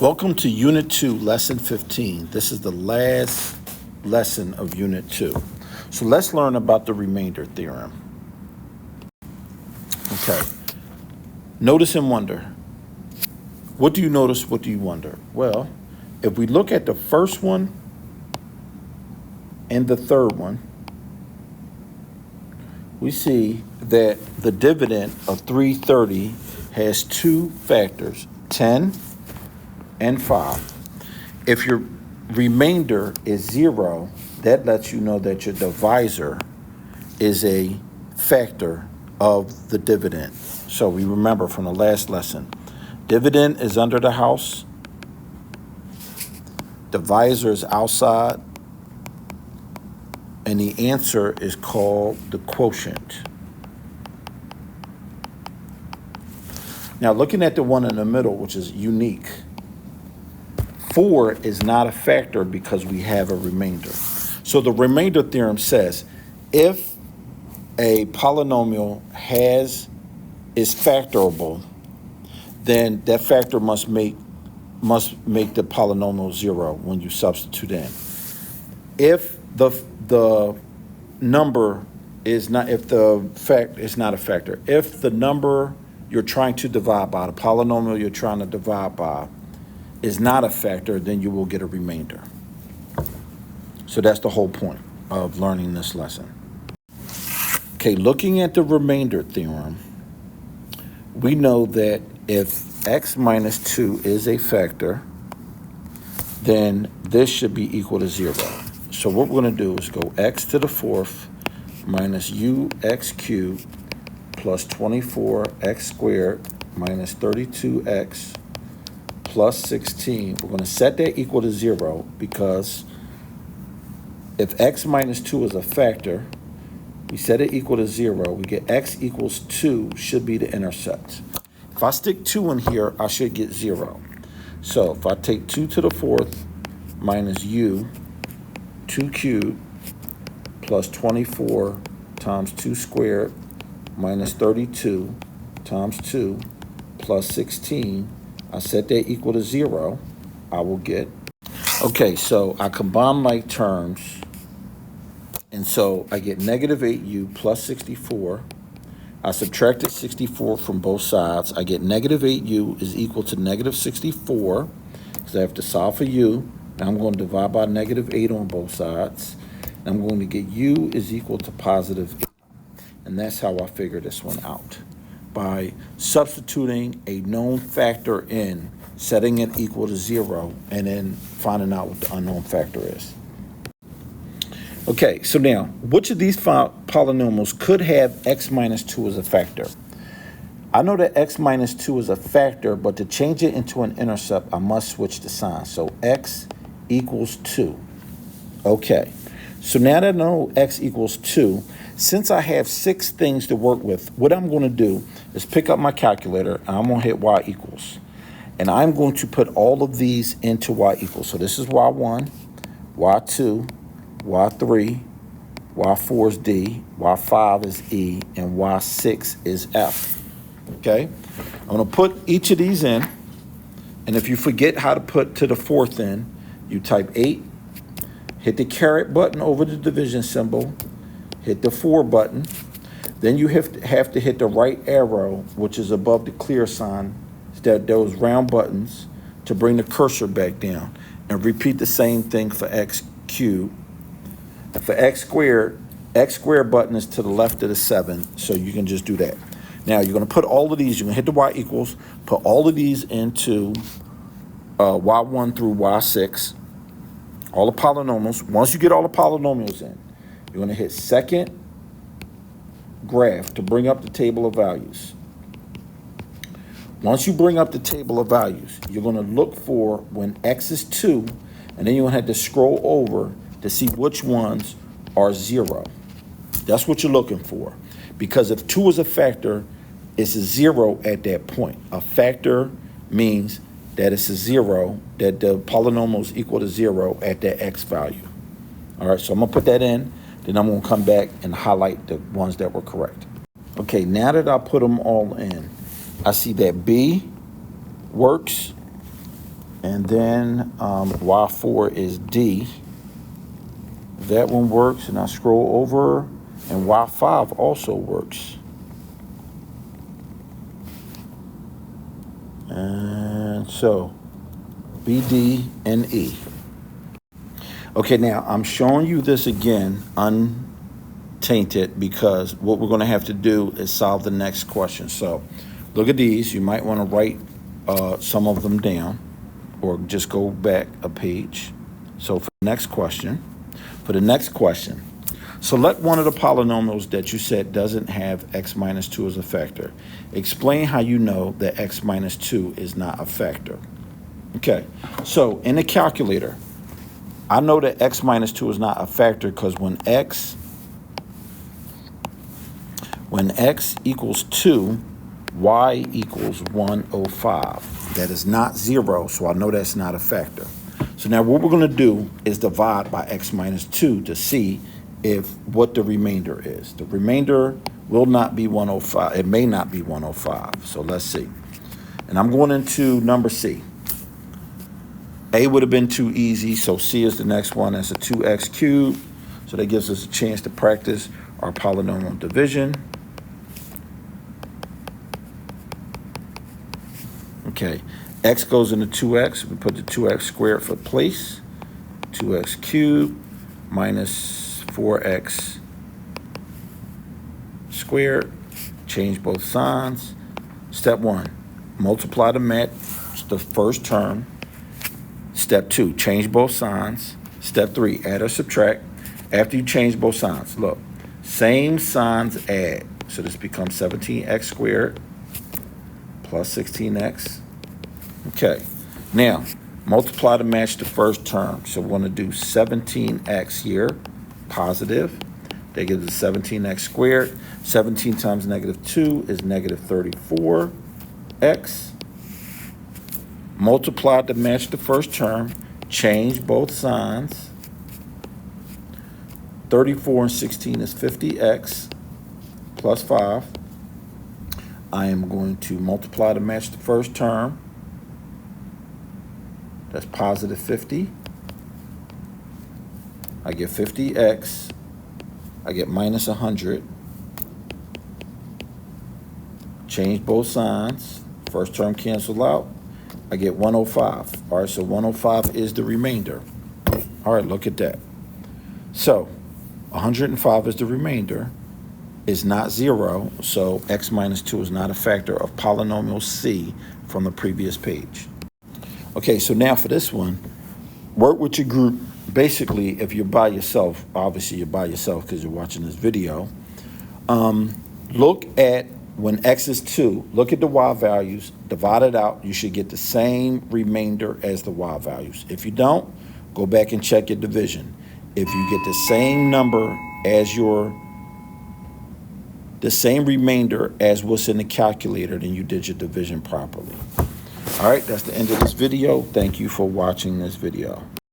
Welcome to Unit 2, Lesson 15. This is the last lesson of Unit 2. So let's learn about the remainder theorem. Okay. Notice and wonder. What do you notice? What do you wonder? Well, if we look at the first one and the third one, we see that the dividend of 330 has two factors, 10 and 5. If your remainder is 0, that lets you know that your divisor is a factor of the dividend. So we remember from the last lesson, dividend is under the house, divisor is outside, and the answer is called the quotient. Now looking at the one in the middle, which is unique, 4 is not a factor because we have a remainder. So the remainder theorem says if a polynomial is factorable, then that factor must make the polynomial 0 when you substitute in. If the number is not, if the fact is not a factor, if the number you're trying to divide by, the polynomial you're trying to divide by, is not a factor, then you will get a remainder. So that's the whole point of learning this lesson. Okay, looking at the remainder theorem, we know that if x minus 2 is a factor, then this should be equal to 0. So what we're going to do is go x to the fourth minus ux cubed plus 24x squared minus 32x plus 16. We're going to set that equal to 0 because if x minus 2 is a factor, we set it equal to 0. We get x equals 2 should be the intercept. If I stick 2 in here, I should get 0. So if I take 2 to the fourth minus 2 cubed plus 24 times 2 squared minus 32 times 2 plus 16, I set that equal to 0, I will get. Okay, so I combine my terms, and so I get negative 8u plus 64. I subtracted 64 from both sides. I get negative 8u is equal to negative 64, because I have to solve for u. Now I'm going to divide by negative 8 on both sides. And I'm going to get u is equal to positive 8. And that's how I figure this one out, by substituting a known factor in, setting it equal to 0, and then finding out what the unknown factor is. Okay, so now, which of these polynomials could have x minus 2 as a factor? I know that x minus 2 is a factor, but to change it into an intercept, I must switch the sign. So x equals 2. Okay, so now that I know x equals 2, since I have 6 things to work with, what I'm going to do is pick up my calculator, and I'm going to hit y equals. And I'm going to put all of these into y equals. So this is y1, y2, y3, y4 is d, y5 is e, and y6 is f. Okay? I'm going to put each of these in. And if you forget how to put to the fourth in, you type 8, hit the caret button over the division symbol, hit the 4 button, then you have to hit the right arrow, which is above the clear sign, those round buttons, to bring the cursor back down, and repeat the same thing for x cubed. And for x squared button is to the left of the 7, so you can just do that. Now you're going to put all of these, you're going to hit the y equals, put all of these into y1 through y6, all the polynomials. Once you get all the polynomials in, you're going to hit second graph to bring up the table of values. Once you bring up the table of values, you're going to look for when x is 2, and then you're going to have to scroll over to see which ones are 0. That's what you're looking for. Because if 2 is a factor, it's a 0 at that point. A factor means that it's a 0, that the polynomial is equal to 0 at that x value. All right, so I'm going to put that in. Then I'm going to come back and highlight the ones that were correct. Okay, now that I put them all in, I see that B works, And then y4 is D. That one works, and I scroll over, and y5 also works. And so, B, D, and E. Okay, now I'm showing you this again, untainted, because what we're going to have to do is solve the next question. So, look at these. You might want to write some of them down, or just go back a page. So, for the next question, select one of the polynomials that you said doesn't have x minus 2 as a factor. Explain how you know that x minus 2 is not a factor. Okay, so in the calculator, I know that x minus 2 is not a factor because when x equals 2, y equals 105. That is not 0, so I know that's not a factor. So now what we're going to do is divide by x minus 2 to see what the remainder is. The remainder will not be 105. It may not be 105. So let's see. And I'm going into number C. A would have been too easy, so C is the next one. That's a 2x cubed. So that gives us a chance to practice our polynomial division. Okay, x goes into 2x. We put the 2x squared for place. 2x cubed minus 4x squared. Change both signs. Step 1, multiply to match the first term. Step 2, change both signs. Step 3, add or subtract. After you change both signs, look, same signs add. So this becomes 17x squared plus 16x. Okay, now multiply to match the first term. So we're going to do 17x here, positive. That gives us 17x squared. 17 times negative 2 is negative 34x. Multiply to match the first term. Change both signs. 34 and 16 is 50x plus 5. I am going to multiply to match the first term. That's positive 50. I get 50x. I get minus 100. Change both signs. First term cancel out. I get 105. All right, so 105 is the remainder. All right, look at that. So 105 is the remainder. It's not 0, so x minus 2 is not a factor of polynomial C from the previous page. Okay, so now for this one, work with your group. Basically, if you're by yourself, obviously you're by yourself because you're watching this video, look at when x is 2, look at the y values, divide it out. You should get the same remainder as the y values. If you don't, go back and check your division. If you get the same number as the same remainder as what's in the calculator, then you did your division properly. All right, that's the end of this video. Thank you for watching this video.